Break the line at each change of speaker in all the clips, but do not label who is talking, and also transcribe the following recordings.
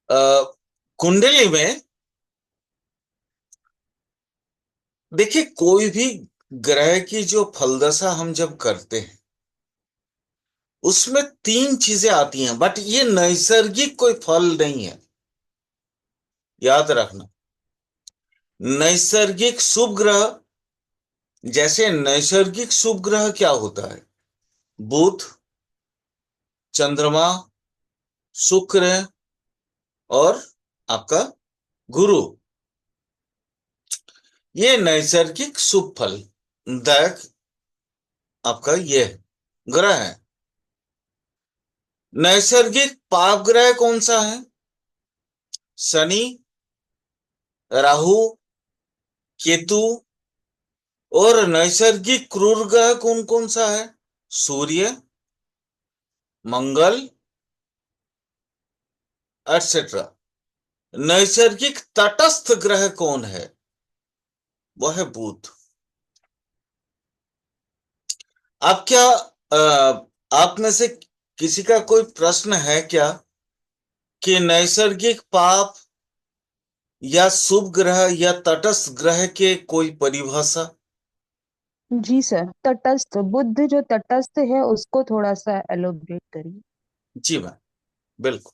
अ, कुंडली में देखिए, कोई भी ग्रह की जो फलदशा हम जब करते हैं उसमें तीन चीजें आती हैं, बट ये नैसर्गिक कोई फल नहीं है, याद रखना। नैसर्गिक शुभ ग्रह, जैसे नैसर्गिक शुभ ग्रह क्या होता है? बुध, चंद्रमा, शुक्र और आपका गुरु। ये नैसर्गिक शुभ फल दायक आपका ये ग्रह है। नैसर्गिक पाप ग्रह कौन सा है? शनि, राहु, केतु। और नैसर्गिक क्रूर ग्रह कौन कौन सा है? सूर्य, मंगल, एटसेट्रा। नैसर्गिक तटस्थ ग्रह कौन है? वह है बुध। आप क्या आप में से किसी का कोई प्रश्न है क्या कि नैसर्गिक पाप या शुभ ग्रह या तटस्थ ग्रह के कोई परिभाषा?
जी सर, तटस्थ बुद्ध जो तटस्थ है उसको थोड़ा सा एलोब्रेट करिए।
जी मैम, बिल्कुल।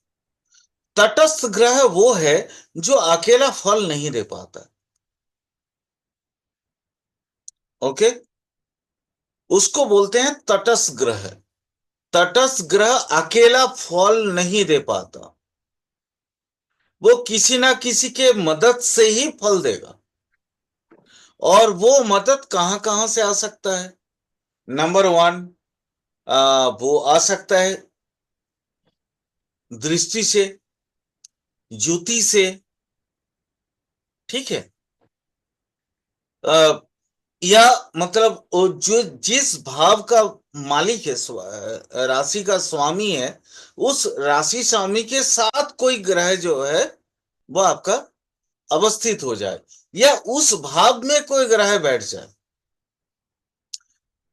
तटस्थ ग्रह वो है जो अकेला फल नहीं दे पाता। ओके, उसको बोलते हैं तटस्थ ग्रह। तटस्थ ग्रह अकेला फल नहीं दे पाता, वो किसी ना किसी के मदद से ही फल देगा। और वो मदद कहां कहां से आ सकता है? नंबर वन, वो आ सकता है दृष्टि से, ज्योति से। ठीक है। आ, या मतलब वो जो जिस भाव का मालिक है, राशि का स्वामी है, उस राशि स्वामी के साथ कोई ग्रह जो है वो आपका अवस्थित हो जाए, या उस भाव में कोई ग्रह बैठ जाए।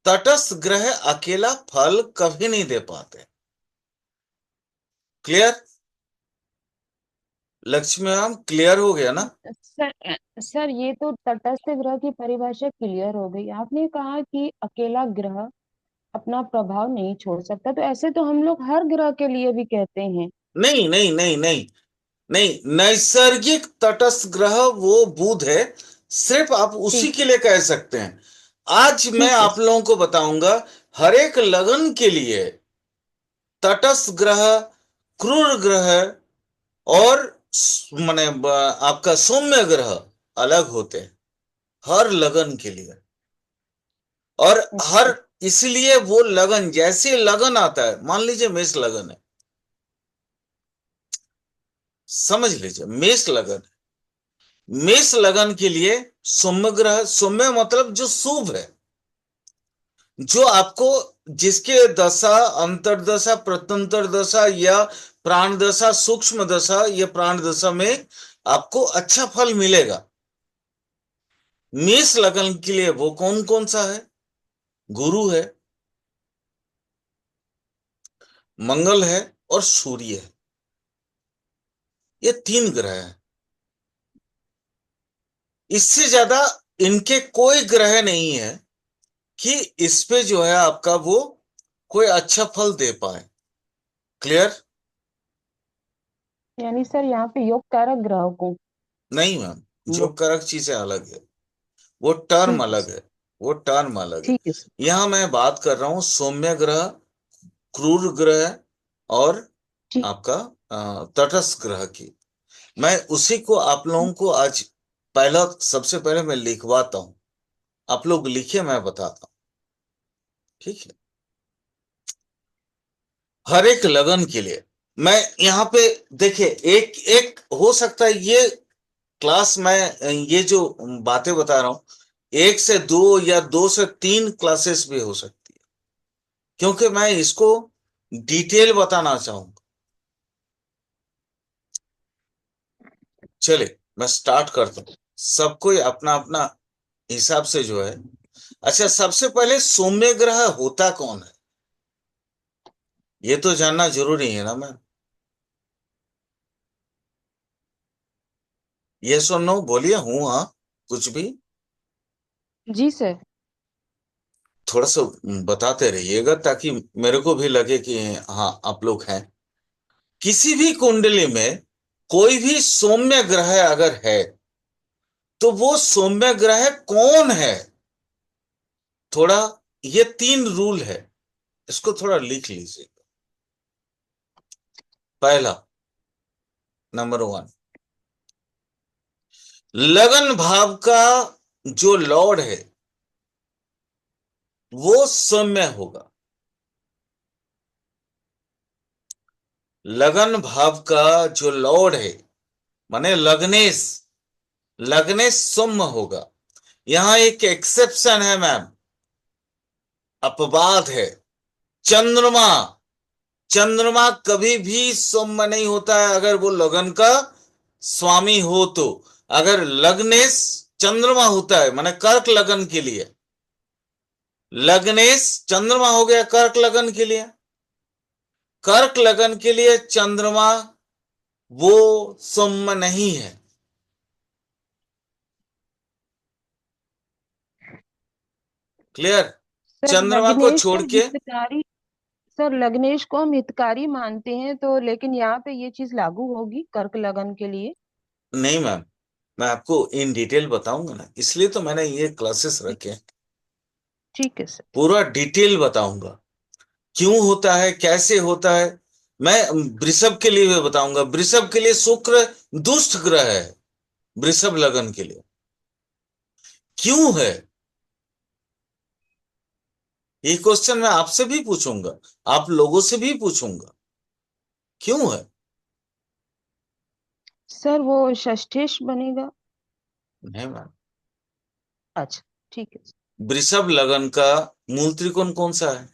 तटस्थ ग्रह अकेला फल कभी नहीं दे पाते। क्लियर? लक्ष्मी मैम, क्लियर हो गया ना?
सर ये तो तटस्थ ग्रह की परिभाषा क्लियर हो गई। आपने कहा कि अकेला ग्रह अपना प्रभाव नहीं छोड़ सकता, तो ऐसे तो हम लोग हर ग्रह के लिए भी कहते हैं।
नहीं नहीं नहीं नहीं नहीं, नैसर्गिक तटस्थ ग्रह वो बुध है। सिर्फ आप उसी
ठीक
के लिए कह सकते हैं। आज मैं
ठीक है
आप लोगों को बताऊंगा हर एक लगन के लिए तटस्थ ग्रह, क्रूर ग्रह और माने आपका सौम्य ग्रह अलग होते हैं हर लगन के लिए। और हर
अच्छा।
इसलिए वो लगन, जैसे लगन आता है, मान लीजिए मेष लगन है, समझ लीजिए मेष लगन। मेष लगन के लिए सौम्य ग्रह, सौम्य मतलब जो शुभ है, जो आपको, जिसके दशा, अंतर्दशा, प्रत्यंतर दशा या प्राण दशा, सूक्ष्म दशा या प्राण दशा में आपको अच्छा फल मिलेगा। मेष लगन के लिए वो कौन कौन सा है? गुरु है, मंगल है और सूर्य है। ये तीन ग्रह हैं। इससे ज्यादा इनके कोई ग्रह नहीं है कि इस पे जो है आपका वो कोई अच्छा फल दे पाए। क्लियर?
यानी सर यहाँ पे योग कारक ग्रह को।
नहीं मैम, जो
वो
करक चीजें अलग है, वो टर्म
ठीक है
अलग
सर।
है। वो टर्म अलग है।
ठीक है सर।
यहां मैं बात कर रहा हूं सौम्य ग्रह, क्रूर ग्रह और
ठीक।
आपका तटस्थ ग्रह की। मैं उसी को आप लोगों को आज पहला, सबसे पहले मैं लिखवाता हूं। आप लोग लिखिए, मैं बताता हूं। ठीक है। हर एक लगन के लिए मैं यहाँ पे, देखिए, एक एक हो सकता है ये क्लास में, ये जो बातें बता रहा हूं, एक से दो या दो से तीन क्लासेस भी हो सकती है, क्योंकि मैं इसको डिटेल बताना चाहूंगा। चले, मैं स्टार्ट करता हूं। सबको अपना अपना हिसाब से जो है। अच्छा, सबसे पहले सौम्य ग्रह होता कौन है, ये तो जानना जरूरी है ना मैम? ये सुनो, बोलिए हूँ हाँ, कुछ भी।
जी सर।
थोड़ा सा बताते रहिएगा ताकि मेरे को भी लगे कि हाँ आप लोग हैं। किसी भी कुंडली में कोई भी सौम्य ग्रह अगर है, तो वो सौम्य ग्रह कौन है? थोड़ा, ये 3 रूल है, इसको थोड़ा लिख लीजिए। पहला, नंबर 1, लगन भाव का जो लॉर्ड है वो सौम्य होगा। लगन भाव का जो लॉर्ड है, माने लग्नेश, लग्नेश सौम्य होगा। यहां एक एक्सेप्शन है मैम, अपवाद है। चंद्रमा, चंद्रमा कभी भी सौम्य नहीं होता है अगर वो लगन का स्वामी हो तो। अगर लग्नेश चंद्रमा होता है, माने कर्क लगन के लिए, लग्नेश चंद्रमा हो गया कर्क लगन के लिए, कर्क लगन के लिए चंद्रमा वो सौम्य नहीं है। क्लियर?
सर
चंद्रमा को
लग्नेश
छोड़
को
के,
हितकारी, सर लग्नेश को हम हितकारी मानते हैं तो, लेकिन यहाँ पे ये चीज लागू होगी कर्क लगन के लिए?
नहीं मैम, मैं आपको इन डिटेल बताऊंगा ना, इसलिए तो मैंने ये क्लासेस रखे हैं।
ठीक है सर।
पूरा डिटेल बताऊंगा, क्यों होता है, कैसे होता है। मैं वृषभ के लिए भी बताऊंगा। वृषभ के लिए शुक्र दुष्ट ग्रह है, वृषभ लगन के लिए। क्यों है, ये क्वेश्चन मैं आपसे भी पूछूंगा, आप लोगों से भी पूछूंगा, क्यों है।
सर वो षष्ठेश बनेगा?
नहीं मैम,
अच्छा, ठीक है।
वृषभ लगन का मूल त्रिकोण कौन सा है?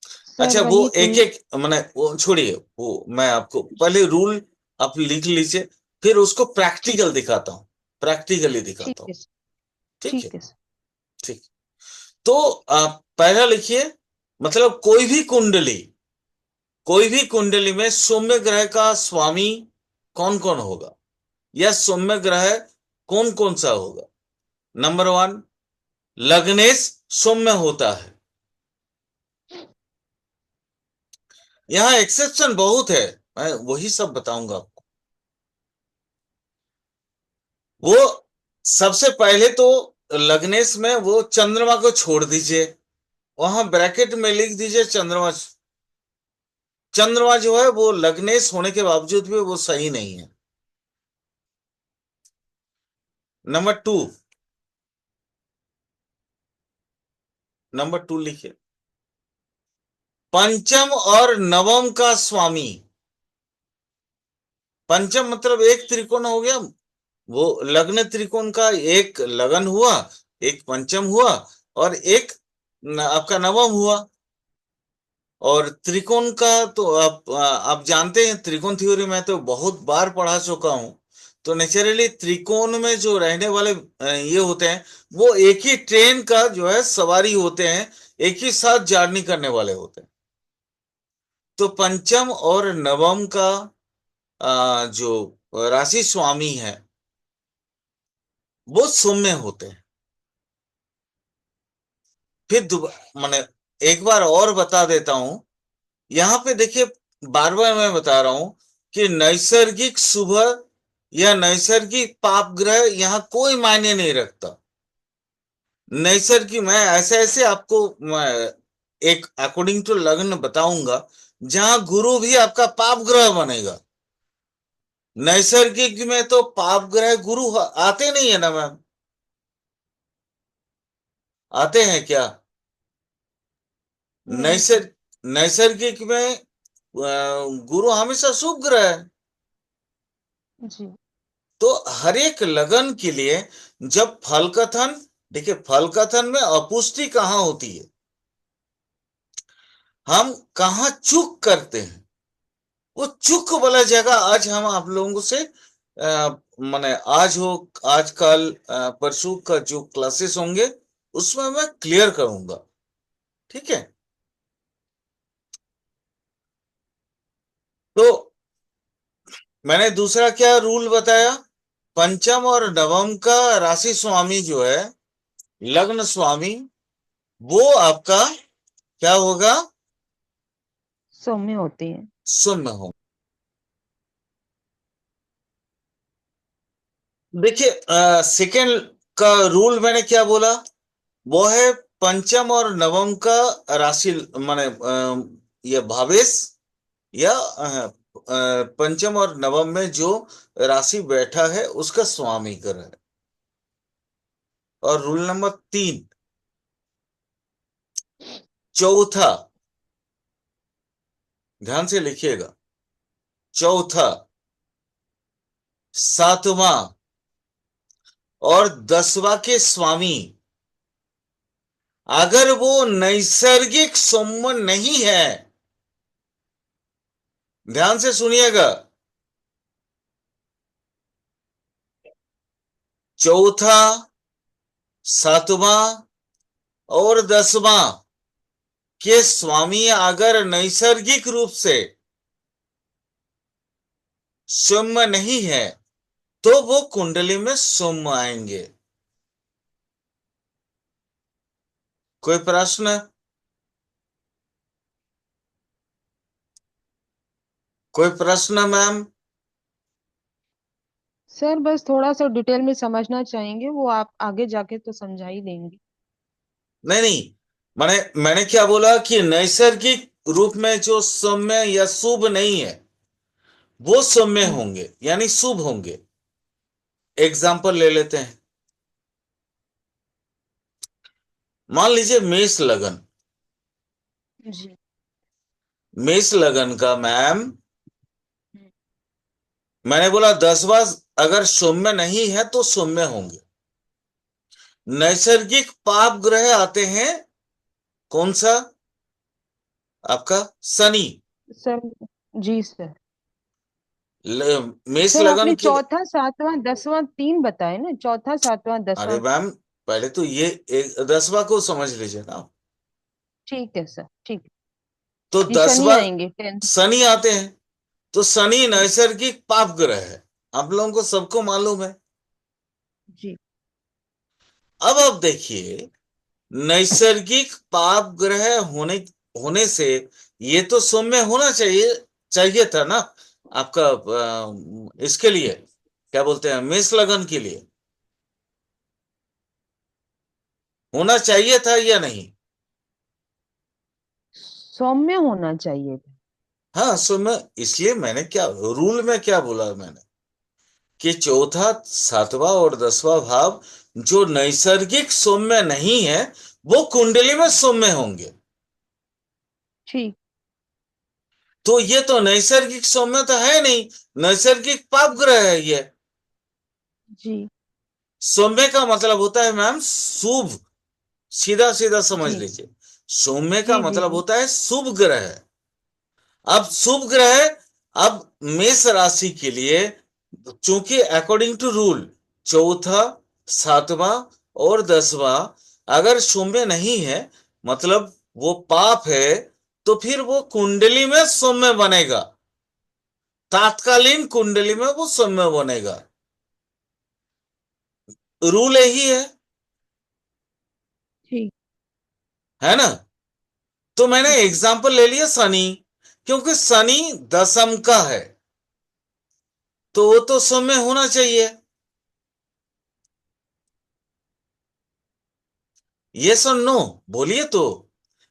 सर
अच्छा, वो
वही
एक
कुंडली।
एक, मैंने वो छोड़िए, वो मैं आपको पहले रूल आप लिख लीजिए, फिर उसको
ठीक
प्रैक्टिकल दिखाता हूं, प्रैक्टिकली
ठीक
दिखाता हूं।
है सर।
ठीक है?
ठीक है सर।
ठीक। तो आप पहला लिखिए, मतलब कोई भी कुंडली, कोई भी कुंडली में सौम्य ग्रह का स्वामी कौन कौन होगा, या सौम्य ग्रह कौन कौन सा होगा? नंबर 1, लग्नेश सौम्य होता है। यहां एक्सेप्शन बहुत है, मैं वही सब बताऊंगा आपको। वो सबसे पहले तो लग्नेश में वो चंद्रमा को छोड़ दीजिए, वहां ब्रैकेट में लिख दीजिए चंद्रमा। चंद्रमा जो है वो लग्नेश होने के बावजूद भी वो सही नहीं है। नंबर 2, नंबर 2 लिखिए, पंचम और नवम का स्वामी। पंचम मतलब एक त्रिकोण हो गया, वो लग्न त्रिकोण का एक लगन हुआ, एक पंचम हुआ, और एक आपका नवम हुआ। और त्रिकोण का तो आप जानते हैं, त्रिकोण थ्योरी में तो बहुत बार पढ़ा चुका हूं। तो नेचुरली त्रिकोण में जो रहने वाले ये होते हैं, वो एक ही ट्रेन का जो है सवारी होते हैं, एक ही साथ जर्नी करने वाले होते हैं। तो पंचम और नवम का जो राशि स्वामी है वो सौम्य होते हैं। फिर माने एक बार और बता देता हूं, यहां पे देखिए, बार बार मैं बता रहा हूं कि नैसर्गिक शुभ या नैसर्गिक पाप ग्रह यहां कोई मायने नहीं रखता। नैसर्गिक, मैं ऐसे ऐसे आपको मैं एक अकॉर्डिंग टू लग्न बताऊंगा जहां गुरु भी आपका पाप ग्रह बनेगा। नैसर्गिक में तो पाप ग्रह गुरु आते नहीं है ना मैम, आते हैं क्या?
नहीं सर।
नैसर्ग नैसर्गिक में गुरु हमेशा शुभ ग्रह है।
जी।
तो हर एक लगन के लिए जब फल कथन, देखिए फल कथन में अपुष्टि कहाँ होती है, हम कहाँ चूक करते हैं, वो चूक वाला जगह आज हम आप लोगों से माने आज हो, आज कल परसों का जो क्लासेस होंगे उसमें मैं क्लियर करूंगा। ठीक है? तो मैंने दूसरा क्या रूल बताया, पंचम और नवम का राशि स्वामी जो है, लग्न स्वामी, वो आपका क्या होगा,
सौम्य होती है।
शून्य हो। देखिए सेकंड का रूल मैंने क्या बोला, वो है पंचम और नवम का राशि माने ये भावेश या पंचम और नवम में जो राशि बैठा है उसका स्वामी ग्रह है। और रूल नंबर 3, चौथा, ध्यान से लिखिएगा, चौथा, सातवां और 10वां के स्वामी अगर वो नैसर्गिक सौम्य नहीं है, ध्यान से सुनिएगा, चौथा, सातवां और 10वां के स्वामी अगर नैसर्गिक रूप से सौम्य नहीं है तो वो कुंडली में सौम्य आएंगे। कोई प्रश्न, कोई प्रश्न मैम?
सर बस थोड़ा सा डिटेल में समझना चाहेंगे, वो आप आगे जाके तो समझा ही देंगे।
नहीं नहीं, मैंने क्या बोला कि नैसर्गिक रूप में जो सौम्य या शुभ नहीं है वो सौम्य
जी।
होंगे यानी शुभ होंगे। एग्जाम्पल ले लेते हैं, मान लीजिए मेष लगन,
जी।
मेष लगन का मैम,
हम्म।
मैंने बोला 10वां अगर सौम्य नहीं है तो सौम्य होंगे। नैसर्गिक पाप ग्रह आते हैं, कौन सा, आपका शनि।
सर। जी सर।
मेष
सर
लगन
आपने
के,
चौथा सातवां दसवां तीन बताए ना, चौथा सातवां
अरे
दसवां।
मैम पहले तो ये 10वां को समझ लीजिए ना।
ठीक है सर, ठीक है।
तो
जी, शनि
10वां
आएंगे 10th।
शनि आते हैं, तो शनि
जी।
नैसर्गिक पाप ग्रह है, आप लोगों को सबको मालूम है।
जी।
अब आप देखिए, नैसर्गिक पाप ग्रह होने होने से ये तो सौम्य होना चाहिए, चाहिए था ना आपका इसके लिए क्या बोलते हैं, मेष लगन के लिए होना चाहिए था या नहीं?
सौम्य होना चाहिए था।
हाँ सौम्य, इसलिए मैंने क्या रूल में क्या बोला मैंने कि चौथा, सातवां और 10वां भाव जो नैसर्गिक सौम्य नहीं है वो कुंडली में सौम्य होंगे।
ठीक।
तो ये तो नैसर्गिक सौम्य तो है नहीं, नैसर्गिक पाप ग्रह है ये।
जी।
सौम्य का मतलब होता है मैम शुभ, सीधा सीधा समझ
जी।
लीजिए, सौम्य का
जी। जी।
मतलब
जी।
होता है शुभ ग्रह। अब शुभ ग्रह, अब मेष राशि के लिए चूंकि अकॉर्डिंग टू रूल चौथा, सातवां और 10वां अगर सौम्य नहीं है, मतलब वो पाप है, तो फिर वो कुंडली में सौम्य बनेगा, तात्कालीन कुंडली में वो सौम्य बनेगा। रूल यही
ठीक।
है ना? तो मैंने
जी।
एग्जाम्पल ले लिया शनि, क्योंकि शनि दशम का है तो वो तो सौम्य होना चाहिए। ये सुन नो, बोलिए तो,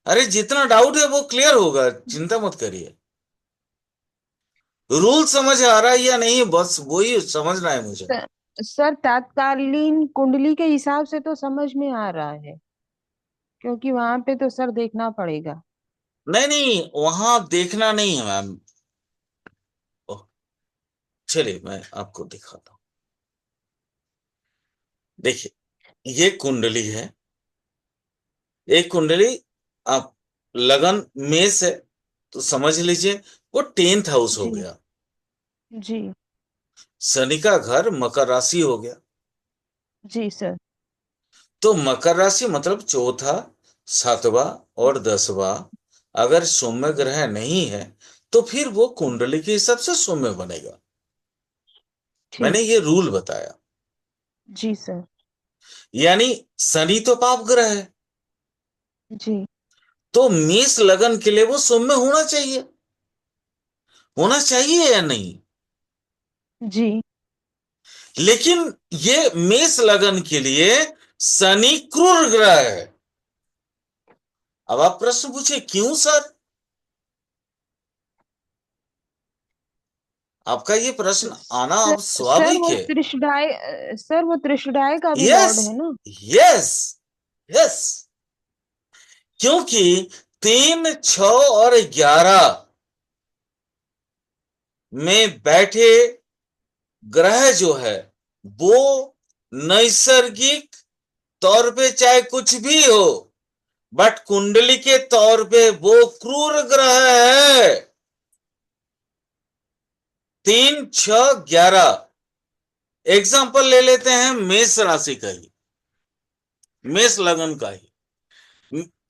अरे जितना डाउट है वो क्लियर होगा, चिंता मत करिए। रूल समझ आ रहा है या नहीं, बस वही समझना है मुझे।
सर, सर तात्कालीन कुंडली के हिसाब से तो समझ में आ रहा है, क्योंकि वहां पे तो सर देखना पड़ेगा।
नहीं नहीं, वहां देखना नहीं है मैम। ओह, चलिए मैं आपको दिखाता हूं। देखिए ये कुंडली है, एक कुंडली, आप लगन मेष है तो समझ लीजिए वो 10th हाउस हो
जी।
गया।
जी।
शनि का घर मकर राशि हो गया।
जी सर।
तो मकर राशि मतलब चौथा, सातवां और 10वां अगर सौम्य ग्रह नहीं है तो फिर वो कुंडली के हिसाब से सौम्य बनेगा।
ठीक।
मैंने ये रूल बताया।
जी सर।
यानी शनि तो पाप ग्रह है,
जी।
तो मेष लगन के लिए वो सौम्य होना चाहिए या नहीं?
जी।
लेकिन ये मेष लगन के लिए शनि क्रूर ग्रह है। अब आप प्रश्न पूछे क्यों सर? आपका ये प्रश्न आना अब
सर
स्वाभाविक
वो
है।
त्रिशदाय, सर वो त्रिशदाय का भी
यस,
लॉर्ड है ना।
Yes, yes. क्योंकि 3, 6 और 11 में बैठे ग्रह जो है वो नैसर्गिक तौर पे चाहे कुछ भी हो, बट कुंडली के तौर पे वो क्रूर ग्रह है। 3, 6, 11। एग्जाम्पल ले लेते हैं मेष राशि का ही, मेष लगन का ही।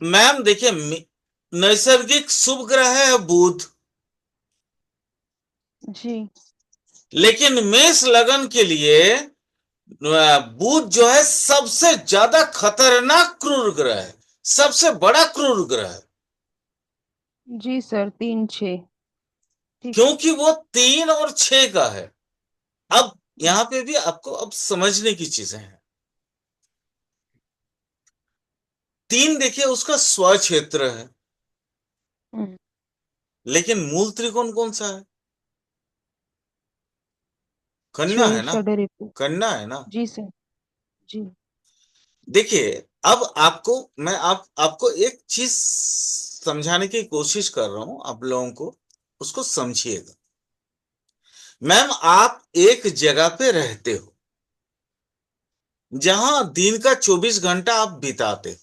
मैम देखिए, नैसर्गिक शुभ ग्रह है बुध,
जी।
लेकिन मेष लगन के लिए बुध जो है सबसे ज्यादा खतरनाक क्रूर ग्रह है, सबसे बड़ा क्रूर ग्रह है।
जी सर, 3 6। ठीक है।
क्योंकि वो 3 और 6 का है। अब यहां पे भी आपको अब समझने की चीजें हैं। 3 देखिए उसका स्व क्षेत्र है,
हम्म।
लेकिन मूल त्रिकोण कौन सा है? कन्या है
6
ना,
षडरिपु।
कन्या है ना।
जी सर। जी।
देखिए, अब आपको मैं आपको एक चीज समझाने की कोशिश कर रहा हूं, आप लोगों को उसको समझिएगा। मैम आप एक जगह पे रहते हो जहां दिन का 24 घंटा आप बिताते हो।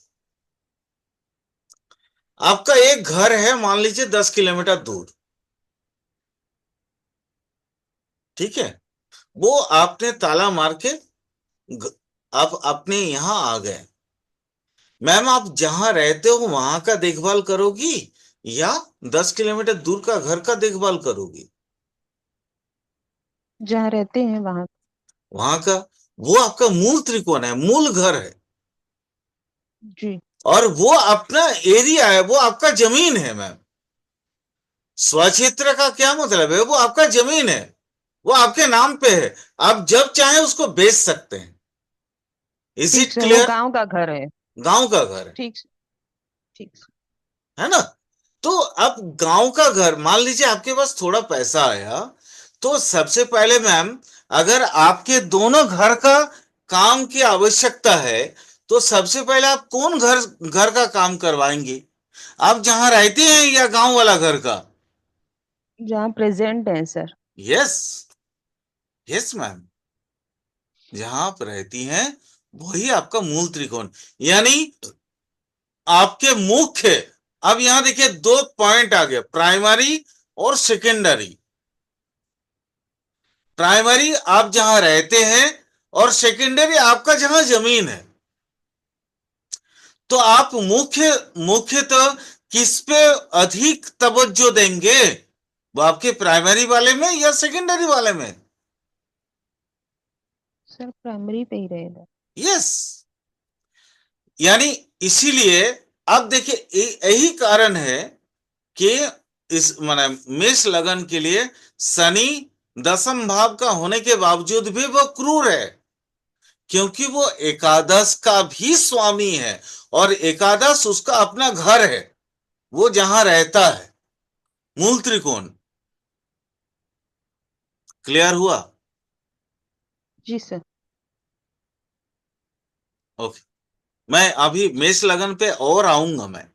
आपका एक घर है मान लीजिए 10 किलोमीटर दूर, ठीक है। वो आपने ताला मार के ग- आप अपने यहां आ गए। मैम आप जहां रहते हो वहां का देखभाल करोगी या 10 किलोमीटर दूर का घर का देखभाल करोगी?
जहाँ रहते हैं वहां।
वहां का, वो आपका मूल त्रिकोण है, मूल घर है।
जी।
और वो अपना एरिया है, वो आपका जमीन है मैम। स्वक्षेत्र का क्या मतलब है? वो आपका जमीन है, वो आपके नाम पे है। आप जब चाहे उसको बेच सकते हैं। इज
ठीक
इट
सर, वो
क्लियर?
गांव का घर है।
गांव का घर
ठीक सर। ठीक सर।
है ना? तो अब गांव का घर, मान लीजिए आपके पास थोड़ा पैसा आया, तो सबसे पहले मैम, अगर आपके दोनों घर का काम की आवश्यकता है, तो सबसे पहले आप कौन घर घर का काम करवाएंगे? आप जहां रहते हैं या गांव वाला घर का?
जहाँ प्रेजेंट है सर।
Yes, yes ma'am. जहां आप रहती हैं वही आपका मूल त्रिकोण, यानी आपके मुख्य। अब यहां देखिए दो पॉइंट आ गए, प्राइमरी और सेकेंडरी। प्राइमरी आप जहां रहते हैं, और सेकेंडरी आपका जहां जमीन है। तो आप मुख्यतः किस पे अधिक तवज्जो देंगे? वो आपके प्राइमरी वाले में या सेकेंडरी वाले में?
सर प्राइमरी पे ही रहेगा।
यस। यानी इसीलिए अब देखिए यही कारण है कि इस माने मेष लगन के लिए शनि दसम भाव का होने के बावजूद भी वो क्रूर है, क्योंकि वो एकादश का भी स्वामी है, और एकादश उसका अपना घर है, वो जहां रहता है, मूल त्रिकोण। क्लियर हुआ?
जी सर।
ओके। मैं अभी मेष लगन पे और आऊंगा मैं।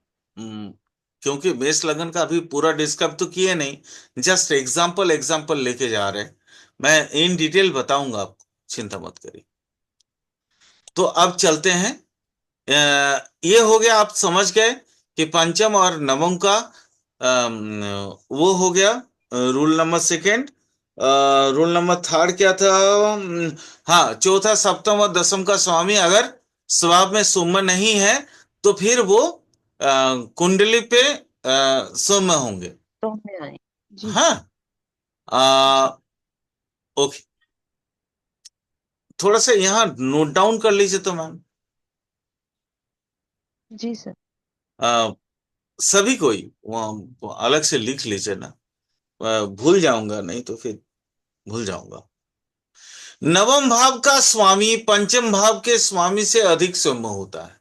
क्योंकि मेष लगन का अभी पूरा डिस्कस तो किए नहीं, जस्ट एग्जाम्पल एग्जाम्पल लेके जा रहे हैं। मैं इन डिटेल बताऊंगा आपको, चिंता मत करिए। तो अब चलते हैं। ये हो गया, आप समझ गए कि पंचम और नवम का वो हो गया rule number second. Rule number third क्या था? हाँ, चौथा सप्तम और दसम का स्वामी अगर स्वभाव में सौम्य नहीं है, तो फिर वो कुंडली पे सौम्य होंगे।
तो में आए। जी।
हाँ।
जी।
ओके। थोड़ा सा यहाँ नोट डाउन कर लीजिए तो मैम।
जी सर।
अ, सभी कोई वहाँ अलग से लिख लीजिए ना। भूल जाऊंगा नहीं तो फिर भूल जाऊंगा। नवम भाव का स्वामी पंचम भाव के स्वामी से अधिक सौम्य होता है।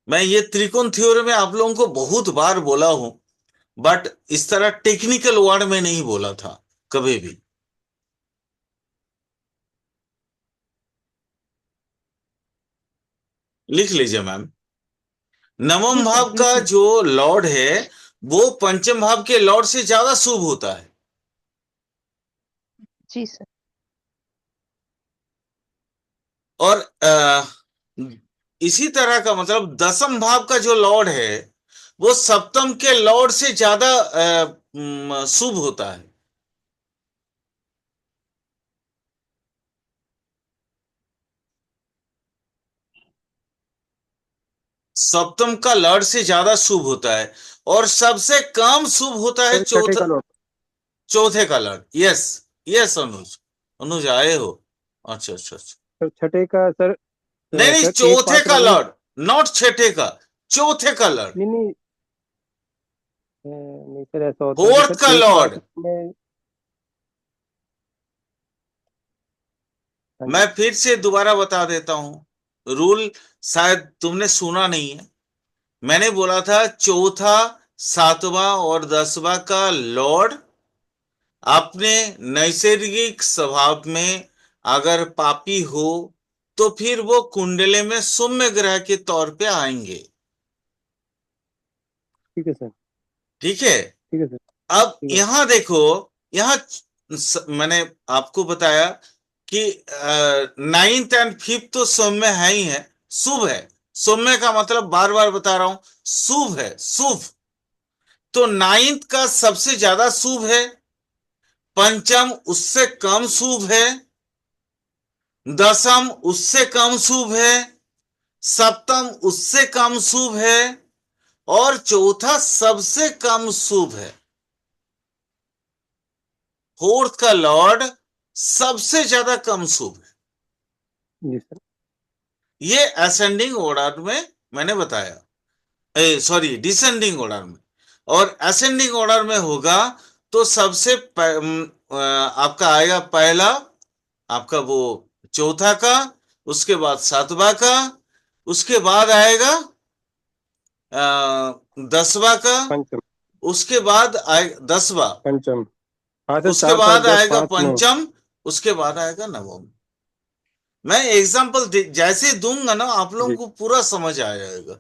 मैं ये त्रिकोण थ्योरी में आप लोगों को बहुत बार बोला हूं, बट इस तरह टेक्निकल वर्ड में नहीं बोला था कभी भी। लिख लीजिए मैम। नवम
जी सर,
भाव का
लिख ली।
जो लॉर्ड है वो पंचम भाव के लॉर्ड से ज्यादा शुभ होता है।
जी सर।
और इसी तरह का मतलब दसम भाव का जो लॉर्ड है वो सप्तम के लॉर्ड से ज्यादा शुभ होता है। सप्तम का लॉर्ड से ज्यादा शुभ होता है। और सबसे कम शुभ होता है
सर छठे
चौथा,
का लॉट।
चौथे का लॉर्ड। यस, यस अनुज, अनुज आए हो। अच्छा अच्छा अच्छा।
सर छठे का सर।
नहीं नहीं,
सर एक
चौथे
पार्ट
का
वाला।
लॉर्ड, नॉट छठे का, चौथे का लॉर्ड,
नहीं नहीं। नहीं सर, ऐसा होता है कि
फोर्थ
सर
का
एक
लॉर्ड।
पार्ट में। हाँ
मैं
जी।
फिर से दोबारा बता देता हूं रूल, शायद तुमने सुना नहीं है। मैंने बोला था चौथा, सातवां और दसवां का लॉर्ड अपने नैसर्गिक स्वभाव में अगर पापी हो तो फिर वो कुंडले में सौम्य ग्रह के तौर पे आएंगे।
ठीक है सर।
ठीक है।
ठीक है सर।
अब
ठीक है।
यहां देखो, यहां मैंने आपको बताया कि नाइन्थ एंड फिफ्थ तो सौम्य है ही है, शुभ है। सौम्य का मतलब बार बार बता रहा हूं, शुभ है, शुभ। तो नाइन्थ का सबसे ज्यादा शुभ है, पंचम उससे कम शुभ है, दसम उससे कम शुभ है, सप्तम उससे कम शुभ है, और चौथा सबसे कम शुभ है। फोर्थ का लॉर्ड सबसे ज्यादा कम शुभ है।
जी सर।
ये असेंडिंग ऑर्डर में मैंने बताया, सॉरी डिसेंडिंग ऑर्डर में। और असेंडिंग ऑर्डर में होगा तो सबसे आपका आएगा पहला, आपका वो चौथा का, उसके बाद सातवां का, उसके बाद आएगा दसवां का,
पंचम।
उसके बाद आएगा दसवां,
पंचम। हाँ सर,
उसके
4 5
बाद
10
आएगा
5 9।
पंचम, उसके बाद आएगा नवम। मैं एग्जांपल जैसे दूंगा ना आप लोगों
जी।
को पूरा समझ आ जाएगा।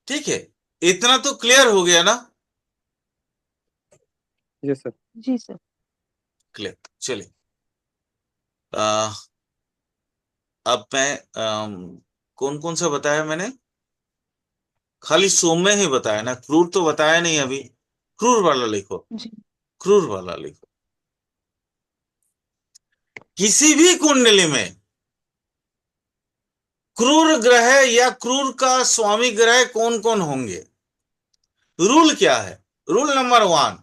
ठीक है, इतना तो क्लियर हो गया ना?
Yes sir.
जी सर।
क्लियर, चलिए। आ, अब मैं कौन कौन सा बताया मैंने? खाली सौम्य ही बताया ना, क्रूर तो बताया नहीं अभी। क्रूर वाला लिखो,
जी।
क्रूर वाला लिखो। किसी भी कुंडली में क्रूर ग्रह या क्रूर का स्वामी ग्रह कौन कौन होंगे? रूल क्या है? रूल नंबर वन,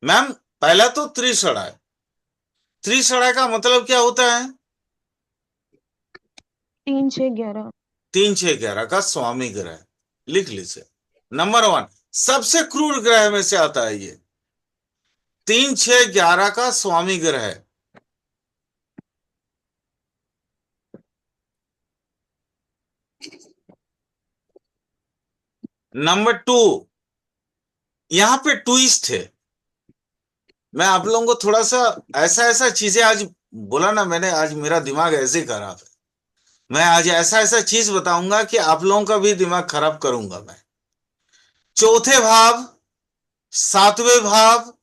मैम, पहला तो त्रिषणा है। त्रिषणा का मतलब क्या होता है?
3 6 11।
3 6 11 का स्वामी ग्रह। लिख लीजिए। नंबर वन, सबसे क्रूर ग्रह में से आता है ये, 3 6 11 का स्वामी ग्रह है। नंबर टू, यहां पे ट्विस्ट है। मैं आप लोगों को थोड़ा सा ऐसा ऐसा चीजें आज बोला ना मैंने, आज मेरा दिमाग ऐसे ही खराब है। मैं आज ऐसा ऐसा चीज बताऊंगा कि आप लोगों का भी दिमाग खराब करूंगा मैं। चौथे भाव, सातवें भाव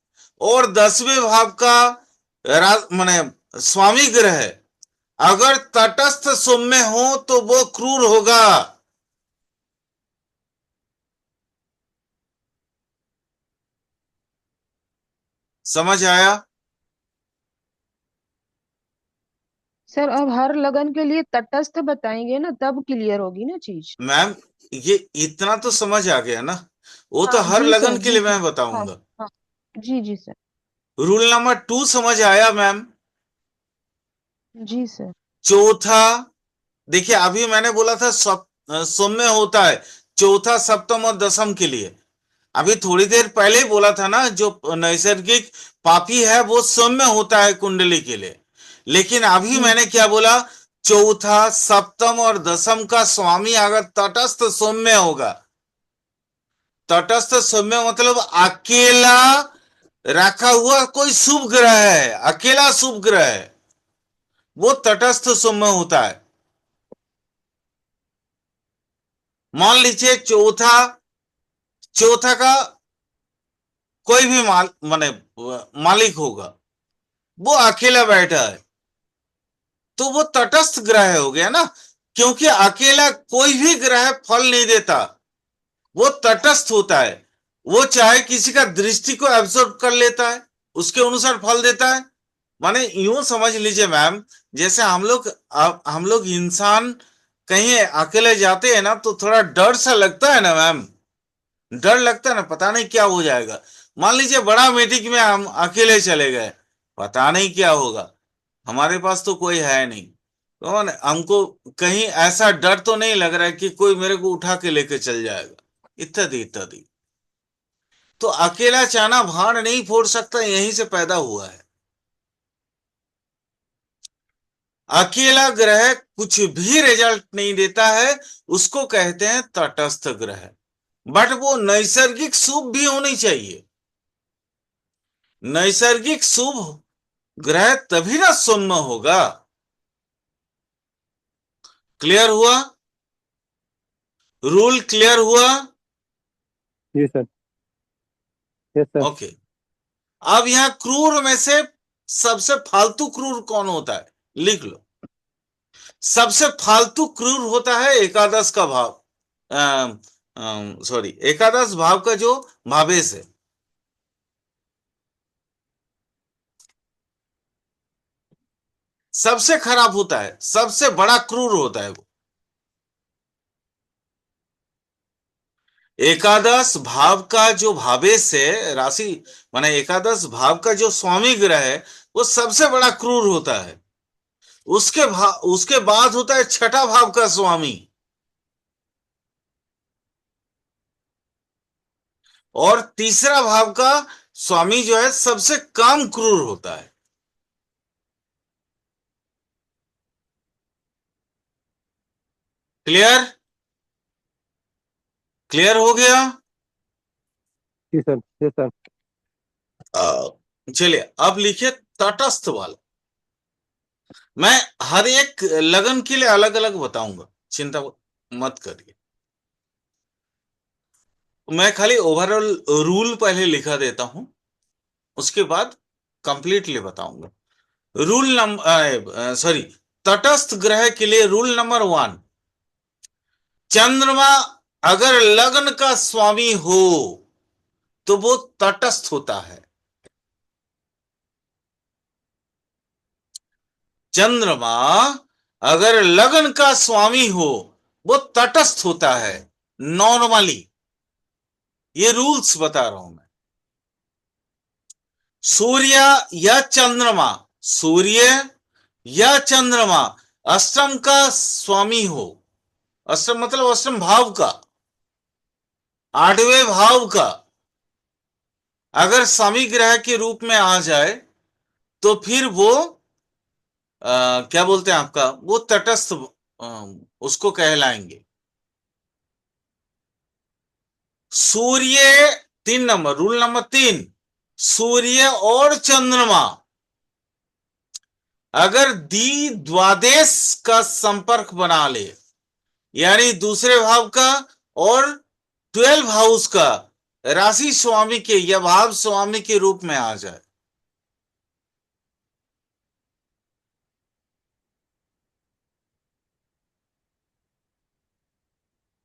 और 10वें भाव का माने स्वामी ग्रह अगर तटस्थ सौम्य हो तो वो क्रूर होगा। समझ आया?
सर अब हर लगन के लिए तटस्थ बताएंगे ना, तब क्लियर होगी ना चीज।
मैम, ये इतना तो समझ आ गया ना। वो तो
हाँ
हर
जी
लगन
सर,
के
जी
लिए
सर।
मैं
हाँ
बताऊंगा।
हाँ। जी जी सर।
रूल नंबर 2 समझ आया मैम?
जी सर।
चौथा, देखिए अभी मैंने बोला था सौम्य होता है चौथा, सप्तम और दसम के लिए। अभी थोड़ी देर पहले ही बोला था ना, जो नैसर्गिक पापी है वो सौम्य होता है कुंडली के लिए। लेकिन अभी
जी
मैंने क्या बोला, चौथा, सप्तम और दसम का स्वामी अगर तटस्थ सौम्य होगा, तटस्थ सौम्य मतलब अकेला रखा हुआ कोई शुभ ग्रह है, अकेला शुभ ग्रह है, वो तटस्थ सौम्य होता है। मान लीजिए चौथा, चौथा का कोई भी माने मालिक होगा, वो अकेला बैठा है, तो वो तटस्थ ग्रह हो गया ना, क्योंकि अकेला कोई भी ग्रह फल नहीं देता, वो तटस्थ होता है। वो चाहे किसी का दृष्टि को एब्जॉर्ब कर लेता है, उसके अनुसार फल देता है। माने यूं समझ लीजिए मैम, जैसे हम लोग इंसान कहीं अकेले जाते हैं ना, तो थोड़ा डर सा लगता है ना मैम, डर लगता है ना, पता नहीं क्या हो जाएगा। मान लीजिए बड़ा मीटिंग में हम अकेले चले गए, पता नहीं क्या होगा, हमारे पास तो कोई है नहीं, तो हमको कहीं ऐसा डर तो नहीं लग रहा है कि कोई मेरे को उठा के लेके चल जाएगा, इत्यादि इत्यादि। तो अकेला चाना भाड़ नहीं फोड़ सकता, यहीं से पैदा हुआ है। अकेला ग्रह कुछ भी रिजल्ट नहीं देता है, उसको कहते हैं तटस्थ ग्रह। बट वो नैसर्गिक शुभ भी होनी चाहिए। नैसर्गिक शुभ ग्रह तभी ना सौम्य होगा। क्लियर हुआ? रूल क्लियर हुआ?
जी सर। Yes sir.
ओके। अब यहां क्रूर में से सबसे फालतू क्रूर कौन होता है, लिख लो। सबसे फालतू क्रूर होता है एकादश का भाव, सॉरी, एकादश भाव का जो भावेश है, सबसे खराब होता है, सबसे बड़ा क्रूर होता है वो। एकादश भाव का जो भावेश है, राशि माने एकादश भाव का जो स्वामी ग्रह है, वो सबसे बड़ा क्रूर होता है। उसके बाद होता है छठा भाव का स्वामी, और तीसरा भाव का स्वामी जो है सबसे कम क्रूर होता है। क्लियर? क्लियर हो गया?
जी सर। Yes sir.
चलिए अब लिखिए तटस्थ वाला। मैं हर एक लगन के लिए अलग अलग बताऊंगा, चिंता मत करिए। मैं खाली ओवरऑल रूल पहले लिखा देता हूं, उसके बाद कंप्लीटली बताऊंगा। रूल नंबर, सॉरी, तटस्थ ग्रह के लिए रूल नंबर 1, चंद्रमा अगर लग्न का स्वामी हो तो वो तटस्थ होता है। चंद्रमा अगर लग्न का स्वामी हो, वो तटस्थ होता है नॉर्मली। ये रूल्स बता रहा हूं मैं। सूर्य या चंद्रमा, सूर्य या चंद्रमा अष्टम का स्वामी हो, अष्टम मतलब अष्टम भाव का, आठवें भाव का अगर स्वामी ग्रह के रूप में आ जाए, तो फिर वो क्या बोलते हैं आपका, वो तटस्थ उसको कहलाएंगे। सूर्य, 3 नंबर, रूल नंबर 3, सूर्य और चंद्रमा अगर द्वादेश का संपर्क बना ले, यानी दूसरे भाव का और 12 हाउस का राशि स्वामी के या भाव स्वामी के रूप में आ जाए।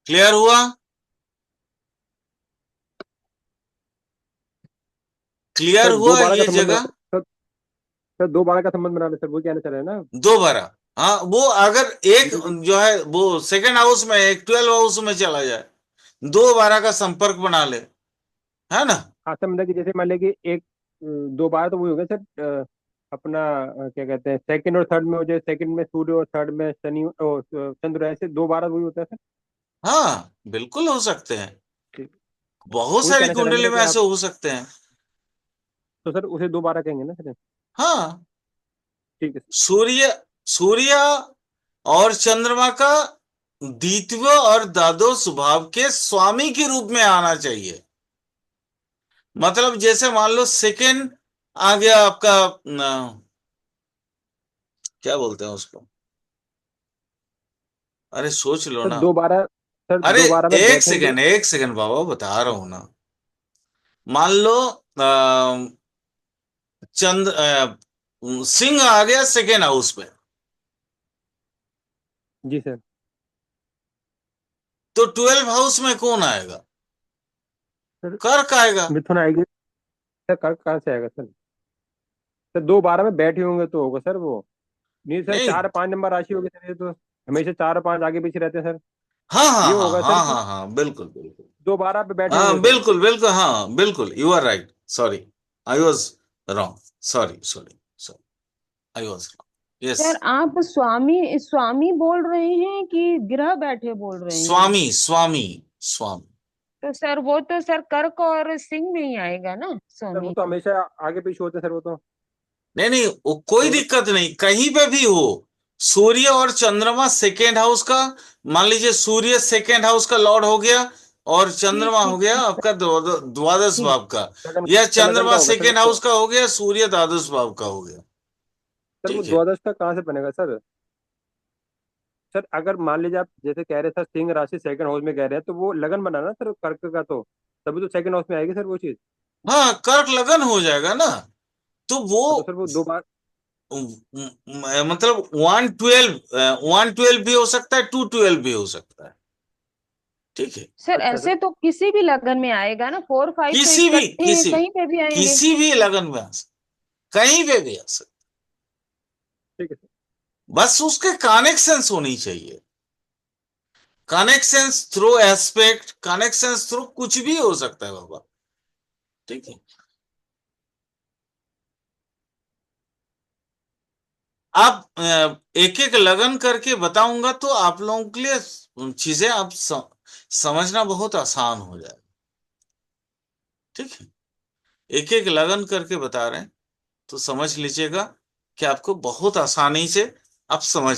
क्लियर हुआ? क्लियर
सर दो
हुआ
बारह का
ये
संबंध बना
जगह?
सर। सर दो बारह का संबंध बना ले सर, वो कहना चाह रहे हैं ना।
2 बार, हाँ, वो अगर एक
क्योंकि
जो है वो सेकंड हाउस में, एक 12 हाउस में चला जाए, दो बारह का संपर्क बना ले, है ना।
हाँ सर, मतलब कि जैसे मान लिया कि एक दो बार तो वही हो गया सर। अपना क्या कहते हैं, सेकंड और थर्ड में हो जाए, सेकंड में सूर्य और थर्ड में शनि और चंद्र, ऐसे दो बार वही होता है सर।
हाँ बिल्कुल हो सकते हैं,
ठीक।
बहुत
वही
सारी
कहना चाह रहा है
कुंडली
मेरा
में
कि
ऐसे
आप,
हो सकते हैं।
तो सर उसे दो बारह कहेंगे ना सर?
हाँ,
ठीक है सर।
सूर्य सूर्य और चंद्रमा का द्वितीय और द्वादश भाव के स्वामी के रूप में आना चाहिए। मतलब जैसे मान लो सेकेंड आ गया आपका, क्या बोलते हैं उसको, अरे सोच लो
सर
ना।
दो बारह, सर
अरे
दो बारह में
एक
बैठेंगे।
सेकेंड, एक सेकेंड बाबा, बता रहा हूं ना। मान लो चंद्र सिंह आ गया सेकेंड हाउस में,
जी सर।
तो 12 हाउस में कौन आएगा?
सर
कर्क आएगा।
मिथुन आएगी। सर कर्क कहाँ से आएगा सर? सर दो बारह में बैठे होंगे तो होगा सर वो। नहीं सर,
नहीं,
चार पांच नंबर राशि होगी सर, ये तो हमेशा चार और पांच आगे पीछे रहते हैं सर।
हाँ हाँ
ये
हाँ
होगा सर
हाँ
कि
हाँ हाँ, बिल्कुल बिल्कुल।
दो बारह पे बैठे
हाँ
होंगे सर।
बिल्कुल बिल्कुल, हाँ बिल्कुल, you are right, sorry, I was wrong, sorry sorry sorry, I was wrong, yes.
Sir आप स्वामी स्वामी बोल रहे हैं कि ग्रह बैठे बोल रहे हैं?
स्वामी स्वामी स्वामी।
तो सर वो तो सर कर्क और सिंह में ही आएगा ना
सर वो
स्वामी
तो
तो।
हमेशा आगे पीछे होते हैं सर, वो तो।
नहीं नहीं, वो कोई
वो तो
दिक्कत नहीं, कहीं पे भी हो। सूर्य और चंद्रमा सेकेंड हाउस का, मान लीजिए सूर्य सेकेंड हाउस का लॉर्ड हो गया, और
ठीक
चंद्रमा हो
ठीक
गया
ठीक सर।
आपका द्वादश
ठीक।
भाव का,
लगन
या
सर, लगन का
चंद्रमा
होगा सर
सेकेंड
वो।
हाउस का हो गया, सूर्य द्वादश भाव का हो गया।
सर वो
ठीक है।
द्वादश का कहाँ से बनेगा सर? सर अगर मान लीजिए आप जैसे कह रहे हैं सर, सिंह राशि सेकंड हाउस में कह रहे हैं, तो वो लगन बनाना सर कर्क का, तो तभी तो सेकंड हाउस में आएगी सर वो चीज।
हाँ, कर्क लगन हो जाएगा ना। तो वो
हाँ, तो सर वो दो बार।
मतलब 112, 112 भी हो सकता है, 212 भी हो सकता है। ठीक है।
सर
अच्छा सर।
ऐसे तो किसी भी लगन में आएगा ना, 4 5 तो
किसी भी
इकट्ठे
किसी
कहीं पे भी आएंगे।
किसी भी लगन में आ सकता, कहीं पे भी आ सकता,
ठीक है सर।
बस उसके कनेक्शंस होनी चाहिए। Connections through aspect, connections through कुछ भी हो सकता है बाबा। ठीक है। आप एक एक लगन करके बताऊंगा तो आप लोगों के लिए चीजें आप समझना बहुत आसान हो जाए। ठीक है। एक एक लगन करके बता रहे हैं, तो समझ लीजिएगा कि आपको बहुत आसानी से आप समझ